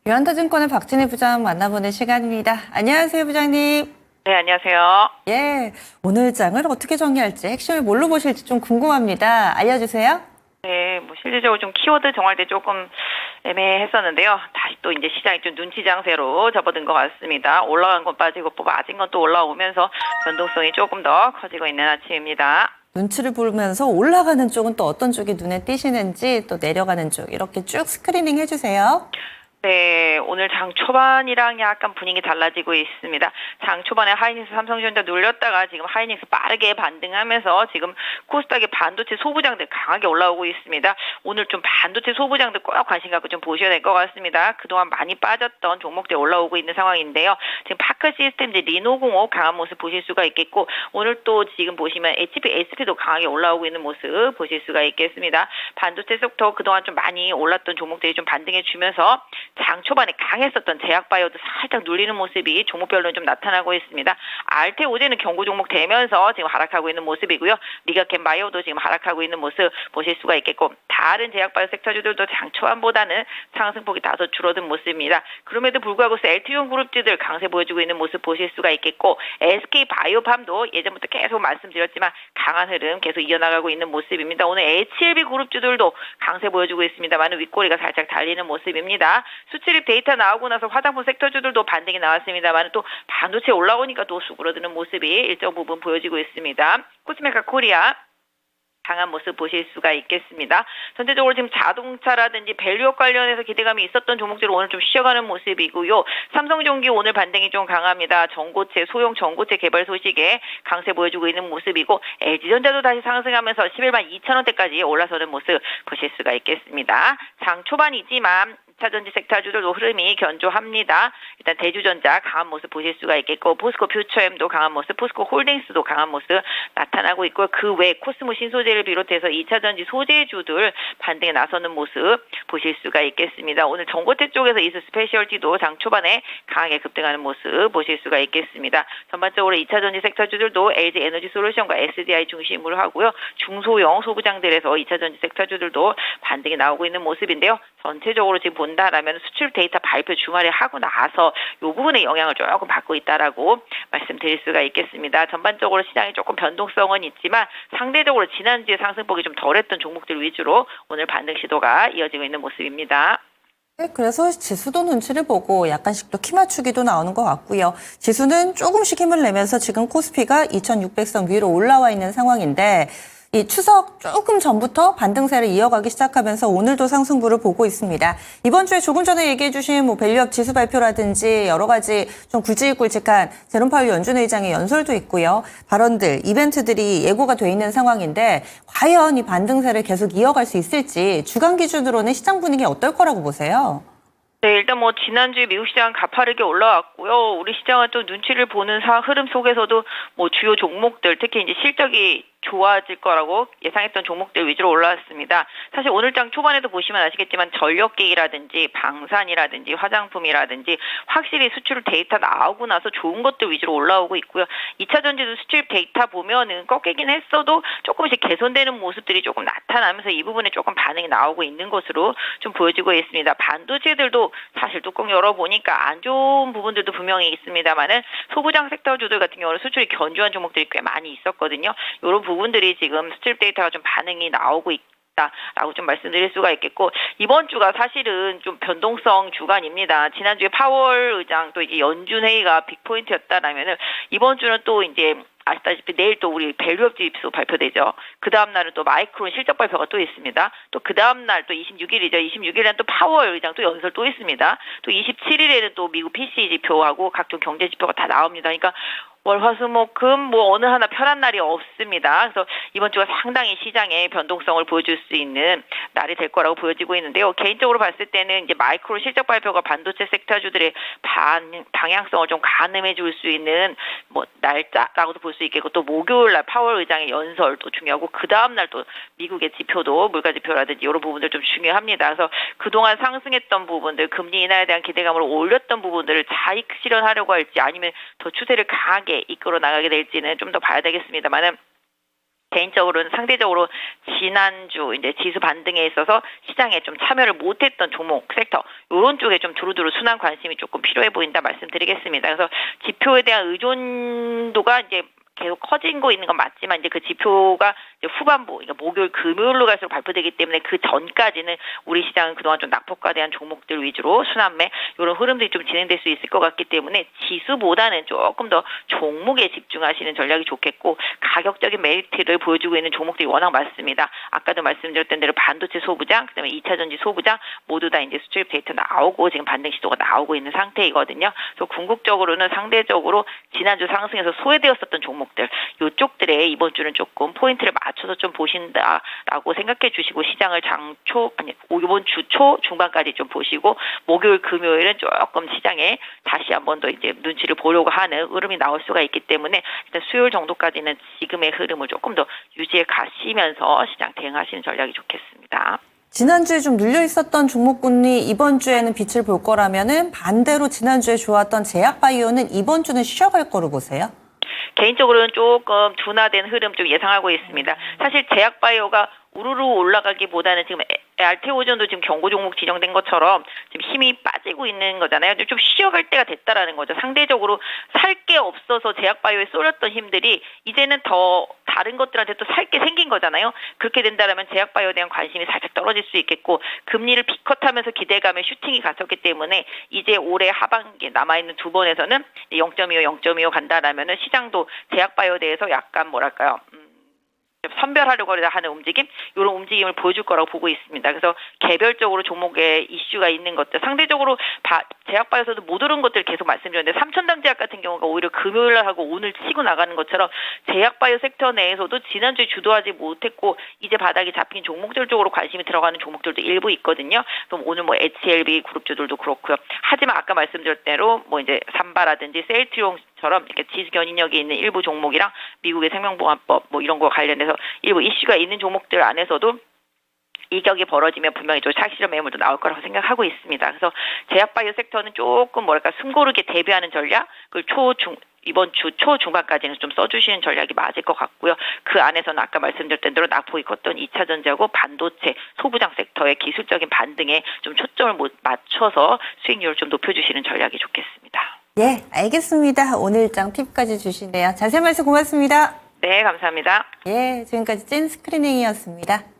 유한타증권의 박진희 부장 만나보는 시간입니다. 안녕하세요, 부장님. 네, 안녕하세요. 예, 오늘 장을 어떻게 정리할지 핵심을 뭘로 보실지 좀 궁금합니다. 알려주세요. 네, 뭐 실질적으로 좀 키워드 정할 때 조금 애매했었는데요. 다시 또 이제 시장이 좀 눈치 장세로 접어든 것 같습니다. 올라간 건 빠지고 빠진 건 또 올라오면서 변동성이 조금 더 커지고 있는 아침입니다. 눈치를 보면서 올라가는 쪽은 또 어떤 쪽이 눈에 띄시는지, 또 내려가는 쪽 이렇게 쭉 스크리닝 해주세요. 네, 오늘 장 초반이랑 약간 분위기 달라지고 있습니다. 장 초반에 하이닉스 삼성전자 눌렸다가 지금 하이닉스 빠르게 반등하면서 지금 코스닥의 반도체 소부장들 강하게 올라오고 있습니다. 오늘 좀 반도체 소부장들 꼭 관심 갖고 좀 보셔야 될 것 같습니다. 그동안 많이 빠졌던 종목들 올라오고 있는 상황인데요. 지금 파크 시스템즈 리노공업 강한 모습 보실 수가 있겠고, 오늘 또 지금 보시면 HP, SP도 강하게 올라오고 있는 모습 보실 수가 있겠습니다. 반도체 섹터 그동안 좀 많이 올랐던 종목들이 좀 반등해 주면서 장 초반에 강했었던 제약바이오도 살짝 눌리는 모습이 종목별로 좀 나타나고 있습니다. 알테 오제는 경고 종목 되면서 지금 하락하고 있는 모습이고요. 리가캠 바이오도 지금 하락하고 있는 모습 보실 수가 있겠고, 다른 제약바이오 섹터주들도 장 초반보다는 상승폭이 다소 줄어든 모습입니다. 그럼에도 불구하고 셀트리온 그룹주들 강세 보여주고 있는 모습 보실 수가 있겠고, SK 바이오팜도 예전부터 계속 말씀드렸지만 강한 흐름 계속 이어나가고 있는 모습입니다. 오늘 HLB 그룹주들도 강세 보여주고 있습니다만 윗꼬리가 살짝 달리는 모습입니다. 수출입 데이터 나오고 나서 화장품 섹터주들도 반등이 나왔습니다만 또 반도체 올라오니까 또 수그러드는 모습이 일정 부분 보여지고 있습니다. 코스메카 코리아 강한 모습 보실 수가 있겠습니다. 전체적으로 지금 자동차라든지 밸류업 관련해서 기대감이 있었던 종목들 오늘 좀 쉬어가는 모습이고요. 삼성전기 오늘 반등이 좀 강합니다. 전고체, 소형 전고체 개발 소식에 강세 보여주고 있는 모습이고, LG전자도 다시 상승하면서 11만 2천 원대까지 올라서는 모습 보실 수가 있겠습니다. 장 초반이지만 2차 전지 섹터주들도 흐름이 견조합니다. 일단 대주전자 강한 모습 보실 수가 있겠고, 포스코 퓨처엠도 강한 모습, 포스코 홀딩스도 강한 모습 나타나고 있고요. 그 외 코스모 신소재를 비롯해서 2차 전지 소재주들 반등에 나서는 모습 보실 수가 있겠습니다. 오늘 전고체 쪽에서 이스 스페셜티도 장 초반에 강하게 급등하는 모습 보실 수가 있겠습니다. 전반적으로 2차 전지 섹터주들도 LG 에너지 솔루션과 SDI 중심으로 하고요. 중소형 소부장들에서 2차 전지 섹터주들도 반등이 나오고 있는 모습인데요. 전체적으로 지금 본다라면 수출 데이터 발표 주말에 하고 나서 이 부분에 영향을 조금 받고 있다라고 말씀드릴 수가 있겠습니다. 전반적으로 시장이 조금 변동성은 있지만 상대적으로 지난주에 상승폭이 좀 덜했던 종목들 위주로 오늘 반등 시도가 이어지고 있는 모습입니다. 네, 그래서 지수도 눈치를 보고 약간씩 또 키 맞추기도 나오는 것 같고요. 지수는 조금씩 힘을 내면서 지금 코스피가 2600선 위로 올라와 있는 상황인데, 이 추석 조금 전부터 반등세를 이어가기 시작하면서 오늘도 상승부를 보고 있습니다. 이번 주에 조금 전에 얘기해 주신 밸류업 지수 발표라든지 여러 가지 좀 굵직굵직한 제롬 파월 연준 의장의 연설도 있고요. 발언들, 이벤트들이 예고가 돼 있는 상황인데 과연 이 반등세를 계속 이어갈 수 있을지 주간 기준으로는 시장 분위기 어떨 거라고 보세요? 네, 일단 뭐 지난주에 미국 시장은 가파르게 올라왔고요. 우리 시장은 또 눈치를 보는 흐름 속에서도 뭐 주요 종목들, 특히 이제 실적이 좋아질 거라고 예상했던 종목들 위주로 올라왔습니다. 사실 오늘 장 초반에도 보시면 아시겠지만 전력기기라든지 방산이라든지 화장품이라든지 확실히 수출 데이터 나오고 나서 좋은 것들 위주로 올라오고 있고요. 2차 전지도 수출 데이터 보면은 꺾이긴 했어도 조금씩 개선되는 모습들이 조금 나타나면서 이 부분에 조금 반응이 나오고 있는 것으로 좀 보여지고 있습니다. 반도체들도 사실 뚜껑 열어보니까 안 좋은 부분들도 분명히 있습니다만은 소부장 섹터주들 같은 경우는 수출이 견조한 종목들이 꽤 많이 있었거든요. 이런 부분들이 지금 수출 데이터가 좀 반응이 나오고 있다라고 좀 말씀드릴 수가 있겠고, 이번 주가 사실은 좀 변동성 주간입니다. 지난주에 파월 의장 또 이제 연준 회의가 빅포인트였다라면은 이번 주는 또 이제 아시다시피 내일 또 우리 밸류업 지수 발표되죠. 그 다음날은 또 마이크론 실적 발표가 또 있습니다. 또 그 다음날 또 26일이죠. 26일에는 또 파월 의장 또 연설 또 있습니다. 또 27일에는 또 미국 PCE 지표하고 각종 경제 지표가 다 나옵니다. 그러니까 월화수목금 뭐 어느 하나 편한 날이 없습니다. 그래서 이번 주가 상당히 시장의 변동성을 보여줄 수 있는 날이 될 거라고 보여지고 있는데요. 개인적으로 봤을 때는 이제 마이크로 실적 발표가 반도체 섹터주들의 방향성을 좀 가늠해 줄 수 있는 뭐 날짜라고도 볼 수 있겠고, 또 목요일 날 파월 의장의 연설도 중요하고, 그 다음 날 또 미국의 지표도 물가 지표라든지 이런 부분들 좀 중요합니다. 그래서 그동안 상승했던 부분들, 금리 인하에 대한 기대감을 올렸던 부분들을 자익 실현하려고 할지 아니면 더 추세를 강하게 이끌어 나가게 될지는 좀 더 봐야 되겠습니다만은 개인적으로는 상대적으로 지난주 이제 지수 반등에 있어서 시장에 좀 참여를 못했던 종목 섹터 이런 쪽에 좀 두루두루 순환 관심이 조금 필요해 보인다 말씀드리겠습니다. 그래서 지표에 대한 의존도가 이제 계속 커지고 있는 건 맞지만 이제 그 지표가 이제 후반부, 그러니까 목요일, 금요일로 갈수록 발표되기 때문에 그 전까지는 우리 시장은 그동안 좀 낙폭과대한 종목들 위주로 순환매 이런 흐름들이 좀 진행될 수 있을 것 같기 때문에 지수보다는 조금 더 종목에 집중하시는 전략이 좋겠고 가격적인 메리트를 보여주고 있는 종목들이 워낙 많습니다. 아까도 말씀드렸던 대로 반도체 소부장, 그다음에 2차 전지 소부장 모두 다 이제 수출입 데이터 나오고 지금 반등 시도가 나오고 있는 상태이거든요. 그래서 궁극적으로는 상대적으로 지난주 상승에서 소외되었었던 종목들 이쪽들에 이번 주는 조금 포인트를 맞춰서 좀 보신다라고 생각해 주시고 시장을 이번 주 초 중반까지 좀 보시고 목요일 금요일은 조금 시장에 다시 한 번 더 이제 눈치를 보려고 하는 흐름이 나올 수가 있기 때문에 일단 수요일 정도까지는 지금의 흐름을 조금 더 유지해 가시면서 시장 대응하시는 전략이 좋겠습니다. 지난주에 좀 눌려 있었던 종목군이 이번 주에는 빛을 볼 거라면은 반대로 지난주에 좋았던 제약바이오는 이번 주는 쉬어갈 거로 보세요? 개인적으로는 조금 둔화된 흐름 좀 예상하고 있습니다. 사실 제약바이오가 우르르 올라가기보다는 지금 알테오전도 지금 경고 종목 지정된 것처럼 지금 힘이 빠지고 있는 거잖아요. 좀 쉬어갈 때가 됐다라는 거죠. 상대적으로 살 게 없어서 제약바이오에 쏠렸던 힘들이 이제는 더 다른 것들한테 또 살 게 생긴 거잖아요. 그렇게 된다면 제약바이오에 대한 관심이 살짝 떨어질 수 있겠고 금리를 비컷하면서 기대감에 슈팅이 갔었기 때문에 이제 올해 하반기에 남아있는 두 번에서는 0.25 간다라면은 시장도 제약바이오에 대해서 약간 뭐랄까요? 선별하려고 하는 움직임, 이런 움직임을 보여줄 거라고 보고 있습니다. 그래서 개별적으로 종목에 이슈가 있는 것들, 상대적으로 제약바이오에서도 못 오른 것들 계속 말씀드렸는데 삼천당제약 같은 경우가 오히려 금요일 하고 오늘 치고 나가는 것처럼 제약바이오 섹터 내에서도 지난주에 주도하지 못했고 이제 바닥이 잡힌 종목들 쪽으로 관심이 들어가는 종목들도 일부 있거든요. 그럼 오늘 뭐 HLB 그룹주들도 그렇고요. 하지만 아까 말씀드렸던 대로 뭐 이제 삼바라든지 셀트리온처럼 이렇게 지수 견인력이 있는 일부 종목이랑 미국의 생명보험법 뭐 이런 거 관련해서 일부 이슈가 있는 종목들 안에서도 이격이 벌어지면 분명히 좀 착시점 매물도 나올 거라고 생각하고 있습니다. 그래서 제약바이오 섹터는 조금 숨고르게 대비하는 전략을 이번 주 초중반까지는 좀 써주시는 전략이 맞을 것 같고요. 그 안에서는 아까 말씀드렸던 대로 낙폭이 컸던 2차 전지하고 반도체, 소부장 섹터의 기술적인 반등에 좀 초점을 맞춰서 수익률을 좀 높여주시는 전략이 좋겠습니다. 예, 알겠습니다. 오늘 일정 팁까지 주시네요. 자세한 말씀 고맙습니다. 네, 감사합니다. 예, 지금까지 찐 스크리닝이었습니다.